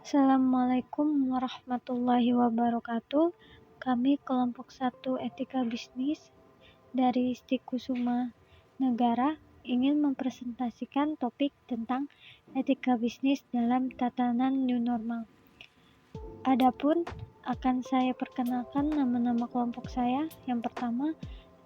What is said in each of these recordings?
Assalamualaikum warahmatullahi wabarakatuh. Kami kelompok 1 Etika Bisnis dari Istiqusuma Negara ingin mempresentasikan topik tentang etika bisnis dalam tatanan new normal. Adapun akan saya perkenalkan nama-nama kelompok saya. Yang pertama,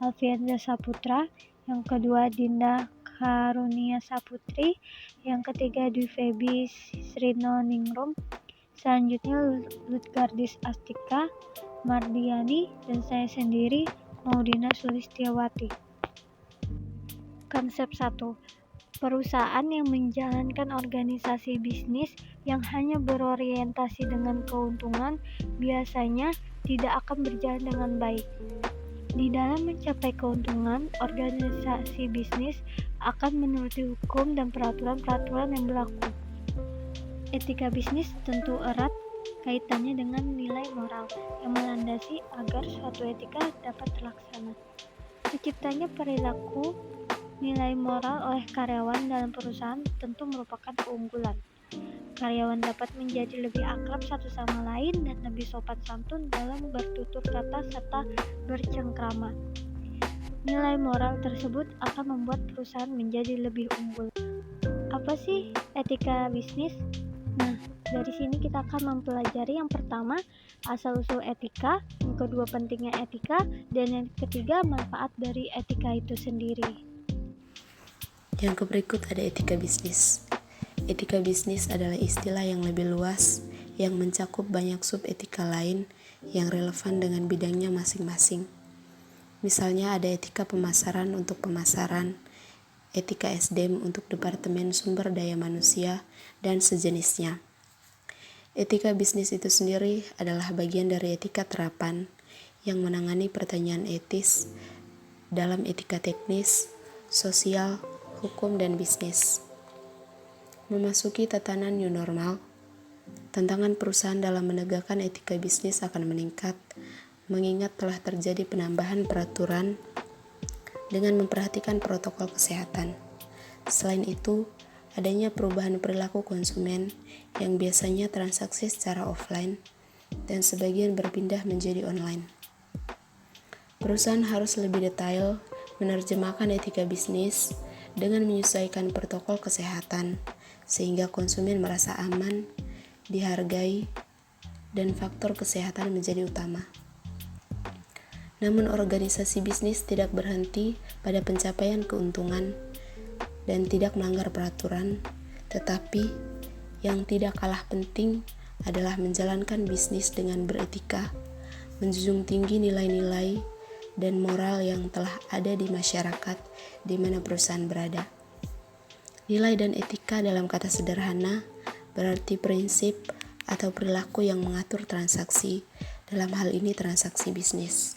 Alfiandra Saputra. Yang kedua, Dinda Karunia Saputri. Yang ketiga, Dwi Febi Srino Ningrum. Selanjutnya, Lutgardis Astika Mardiani, dan saya sendiri, Maudina Sulistiawati. Konsep 1. Perusahaan yang menjalankan organisasi bisnis yang hanya berorientasi dengan keuntungan biasanya tidak akan berjalan dengan baik. Di dalam mencapai keuntungan, organisasi bisnis akan menuruti hukum dan peraturan-peraturan yang berlaku. Etika bisnis tentu erat kaitannya dengan nilai moral yang melandasi agar suatu etika dapat terlaksana. Terciptanya perilaku nilai moral oleh karyawan dalam perusahaan tentu merupakan keunggulan. Karyawan dapat menjadi lebih akrab satu sama lain dan lebih sopan santun dalam bertutur kata serta bercengkrama. Nilai moral tersebut akan membuat perusahaan menjadi lebih unggul. Apa sih etika bisnis? Nah, dari sini kita akan mempelajari yang pertama, asal-usul etika, yang kedua pentingnya etika, dan yang ketiga manfaat dari etika itu sendiri. Yang berikut ada etika bisnis. Etika bisnis adalah istilah yang lebih luas yang mencakup banyak sub-etika lain yang relevan dengan bidangnya masing-masing. Misalnya ada etika pemasaran untuk pemasaran, etika SDM untuk Departemen Sumber Daya Manusia, dan sejenisnya. Etika bisnis itu sendiri adalah bagian dari etika terapan yang menangani pertanyaan etis dalam etika teknis, sosial, hukum, dan bisnis. Memasuki tatanan new normal, tantangan perusahaan dalam menegakkan etika bisnis akan meningkat, mengingat telah terjadi penambahan peraturan dengan memperhatikan protokol kesehatan. Selain itu, adanya perubahan perilaku konsumen yang biasanya transaksi secara offline dan sebagian berpindah menjadi online. Perusahaan harus lebih detail menerjemahkan etika bisnis dengan menyesuaikan protokol kesehatan sehingga konsumen merasa aman, dihargai, dan faktor kesehatan menjadi utama. Namun organisasi bisnis tidak berhenti pada pencapaian keuntungan dan tidak melanggar peraturan, tetapi yang tidak kalah penting adalah menjalankan bisnis dengan beretika, menjunjung tinggi nilai-nilai dan moral yang telah ada di masyarakat di mana perusahaan berada. Nilai dan etika dalam kata sederhana berarti prinsip atau perilaku yang mengatur transaksi, dalam hal ini transaksi bisnis.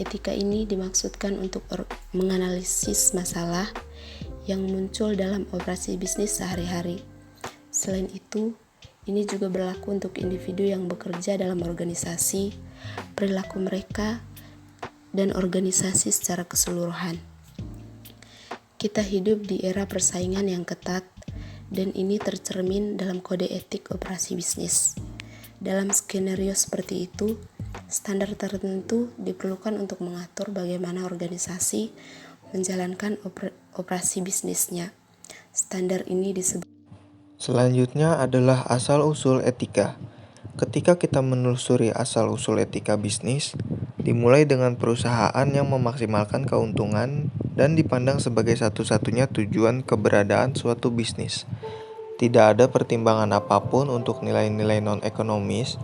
Etika ini dimaksudkan untuk menganalisis masalah yang muncul dalam operasi bisnis sehari-hari. Selain itu, ini juga berlaku untuk individu yang bekerja dalam organisasi, perilaku mereka, dan organisasi secara keseluruhan. Kita hidup di era persaingan yang ketat, dan ini tercermin dalam kode etik operasi bisnis. Dalam skenario seperti itu, standar tertentu diperlukan untuk mengatur bagaimana organisasi menjalankan operasi bisnisnya. Standar ini disebut. Selanjutnya adalah asal-usul etika. Ketika kita menelusuri asal-usul etika bisnis, dimulai dengan perusahaan yang memaksimalkan keuntungan dan dipandang sebagai satu-satunya tujuan keberadaan suatu bisnis. Tidak ada pertimbangan apapun untuk nilai-nilai non-ekonomis,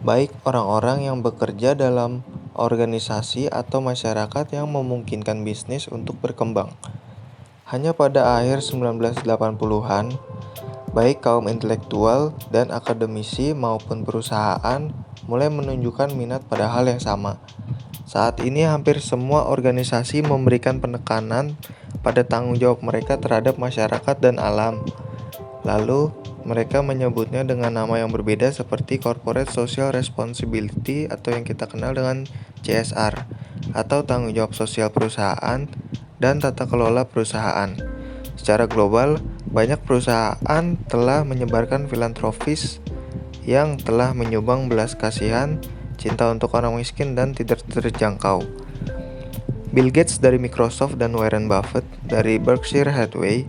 baik orang-orang yang bekerja dalam organisasi atau masyarakat yang memungkinkan bisnis untuk berkembang. Hanya pada akhir 1980-an, baik kaum intelektual dan akademisi maupun perusahaan mulai menunjukkan minat pada hal yang sama. Saat ini hampir semua organisasi memberikan penekanan pada tanggung jawab mereka terhadap masyarakat dan alam. Lalu, mereka menyebutnya dengan nama yang berbeda seperti Corporate Social Responsibility atau yang kita kenal dengan CSR, atau tanggung jawab sosial perusahaan dan tata kelola perusahaan. Secara global, banyak perusahaan telah menyebarkan filantropis yang telah menyumbang belas kasihan, cinta untuk orang miskin, dan tidak terjangkau. Bill Gates dari Microsoft dan Warren Buffett dari Berkshire Hathaway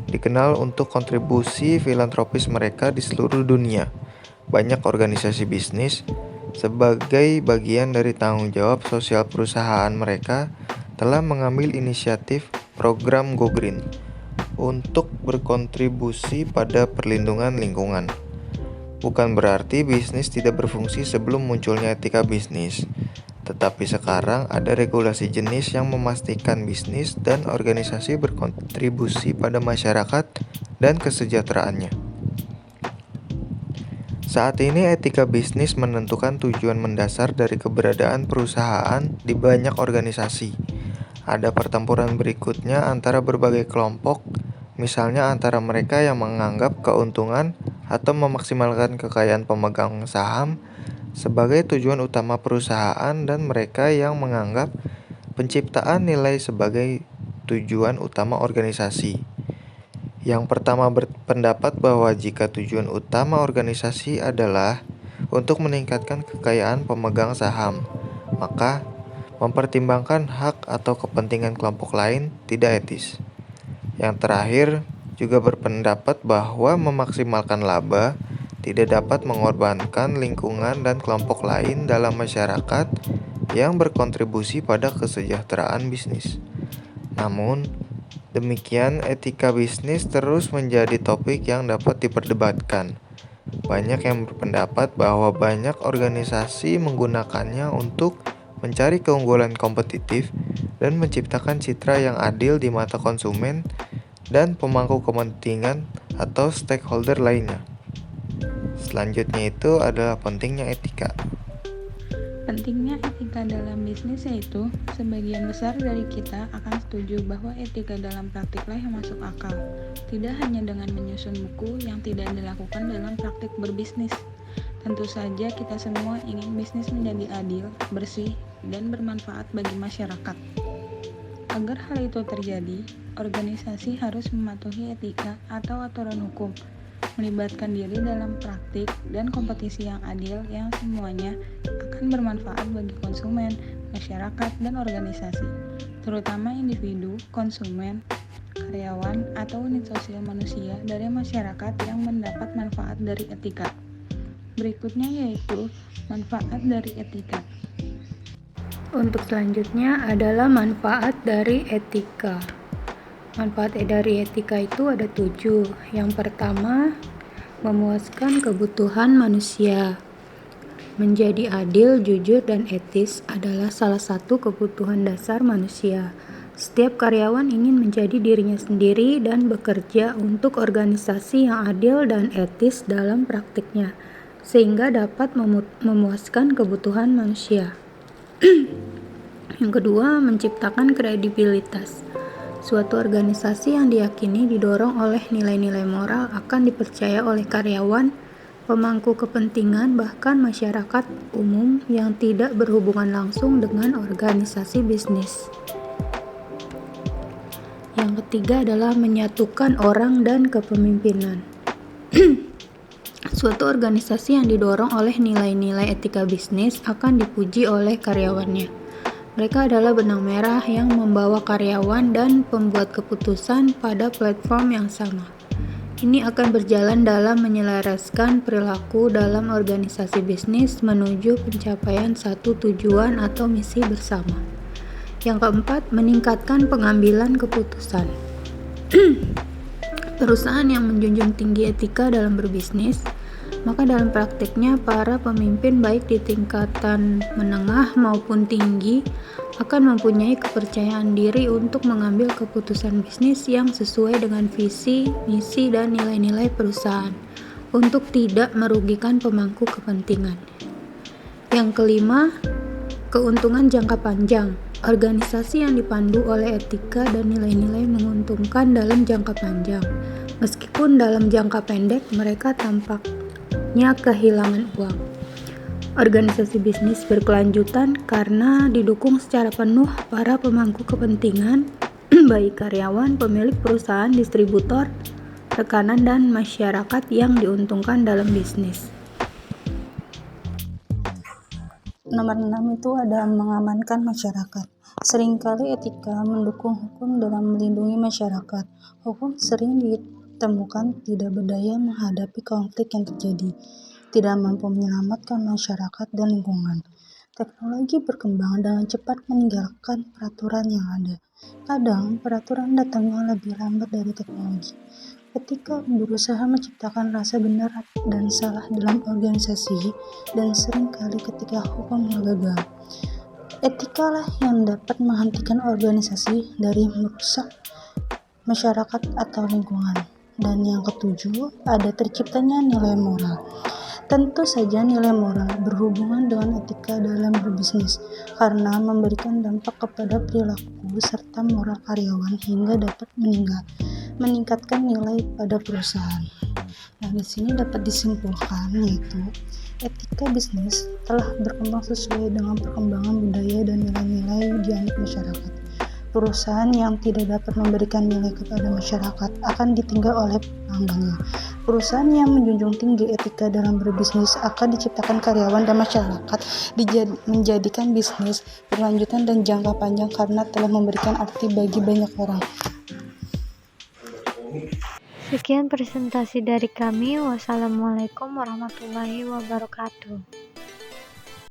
dikenal untuk kontribusi filantropis mereka di seluruh dunia. Banyak organisasi bisnis, sebagai bagian dari tanggung jawab sosial perusahaan mereka, telah mengambil inisiatif program Go Green untuk berkontribusi pada perlindungan lingkungan. Bukan berarti bisnis tidak berfungsi sebelum munculnya etika bisnis, tetapi sekarang ada regulasi jenis yang memastikan bisnis dan organisasi berkontribusi pada masyarakat dan kesejahteraannya. Saat ini etika bisnis menentukan tujuan mendasar dari keberadaan perusahaan di banyak organisasi. Ada pertempuran berikutnya antara berbagai kelompok, misalnya antara mereka yang menganggap keuntungan atau memaksimalkan kekayaan pemegang saham sebagai tujuan utama perusahaan dan mereka yang menganggap penciptaan nilai sebagai tujuan utama organisasi. Yang pertama berpendapat bahwa jika tujuan utama organisasi adalah untuk meningkatkan kekayaan pemegang saham, maka mempertimbangkan hak atau kepentingan kelompok lain tidak etis. Yang terakhir juga berpendapat bahwa memaksimalkan laba tidak dapat mengorbankan lingkungan dan kelompok lain dalam masyarakat yang berkontribusi pada kesejahteraan bisnis. Namun, demikian etika bisnis terus menjadi topik yang dapat diperdebatkan. Banyak yang berpendapat bahwa banyak organisasi menggunakannya untuk mencari keunggulan kompetitif dan menciptakan citra yang adil di mata konsumen dan pemangku kepentingan atau stakeholder lainnya. Selanjutnya itu adalah pentingnya etika. Pentingnya etika dalam bisnis yaitu sebagian besar dari kita akan setuju bahwa etika dalam praktiklah yang masuk akal, tidak hanya dengan menyusun buku yang tidak dilakukan dalam praktik berbisnis. Tentu saja kita semua ingin bisnis menjadi adil, bersih, dan bermanfaat bagi masyarakat. Agar hal itu terjadi, organisasi harus mematuhi etika atau aturan hukum, melibatkan diri dalam praktik dan kompetisi yang adil yang semuanya akan bermanfaat bagi konsumen, masyarakat, dan organisasi, terutama individu, konsumen, karyawan, atau unit sosial manusia dari masyarakat yang mendapat manfaat dari etika. Berikutnya yaitu manfaat dari etika. Untuk selanjutnya adalah manfaat dari etika. Manfaat dari etika itu ada 7. Yang pertama, memuaskan kebutuhan manusia. Menjadi adil, jujur, dan etis adalah salah satu kebutuhan dasar manusia. Setiap karyawan ingin menjadi dirinya sendiri dan bekerja untuk organisasi yang adil dan etis dalam praktiknya, sehingga dapat memuaskan kebutuhan manusia. Yang kedua, menciptakan kredibilitas. Suatu organisasi yang diyakini didorong oleh nilai-nilai moral akan dipercaya oleh karyawan, pemangku kepentingan, bahkan masyarakat umum yang tidak berhubungan langsung dengan organisasi bisnis. Yang ketiga adalah menyatukan orang dan kepemimpinan. Suatu organisasi yang didorong oleh nilai-nilai etika bisnis akan dipuji oleh karyawannya. Mereka adalah benang merah yang membawa karyawan dan pembuat keputusan pada platform yang sama. Ini akan berjalan dalam menyelaraskan perilaku dalam organisasi bisnis menuju pencapaian satu tujuan atau misi bersama. Yang keempat, meningkatkan pengambilan keputusan. Perusahaan yang menjunjung tinggi etika dalam berbisnis, maka dalam praktiknya para pemimpin baik di tingkatan menengah maupun tinggi akan mempunyai kepercayaan diri untuk mengambil keputusan bisnis yang sesuai dengan visi, misi, dan nilai-nilai perusahaan untuk tidak merugikan pemangku kepentingan. Yang kelima, keuntungan jangka panjang. Organisasi yang dipandu oleh etika dan nilai-nilai menguntungkan dalam jangka panjang. Meskipun dalam jangka pendek mereka tampaknya kehilangan uang. Organisasi bisnis berkelanjutan karena didukung secara penuh para pemangku kepentingan, baik karyawan, pemilik perusahaan, distributor, rekanan, dan masyarakat yang diuntungkan dalam bisnis. Nomor 6 itu ada mengamankan masyarakat. Seringkali etika mendukung hukum dalam melindungi masyarakat. Hukum sering ditemukan tidak berdaya menghadapi konflik yang terjadi, tidak mampu menyelamatkan masyarakat dan lingkungan. Teknologi berkembang dengan cepat meninggalkan peraturan yang ada. Kadang peraturan datangnya lebih lambat dari teknologi. Etika berusaha menciptakan rasa benar dan salah dalam organisasi, dan seringkali ketika hukum gagal. Etikalah yang dapat menghentikan organisasi dari merusak masyarakat atau lingkungan. Dan yang ketujuh, ada terciptanya nilai moral. Tentu saja nilai moral berhubungan dengan etika dalam berbisnis, karena memberikan dampak kepada perilaku serta moral karyawan hingga dapat meningkatkan nilai pada perusahaan. Nah, di sini dapat disimpulkan yaitu etika bisnis telah berkembang sesuai dengan perkembangan budaya dan nilai-nilai di anak masyarakat. Perusahaan yang tidak dapat memberikan nilai kepada masyarakat akan ditinggal oleh pelanggannya. Perusahaan yang menjunjung tinggi etika dalam berbisnis akan diciptakan karyawan dan masyarakat menjadikan bisnis berlanjutan dan jangka panjang karena telah memberikan arti bagi banyak orang. Sekian presentasi dari kami. Wassalamualaikum warahmatullahi wabarakatuh.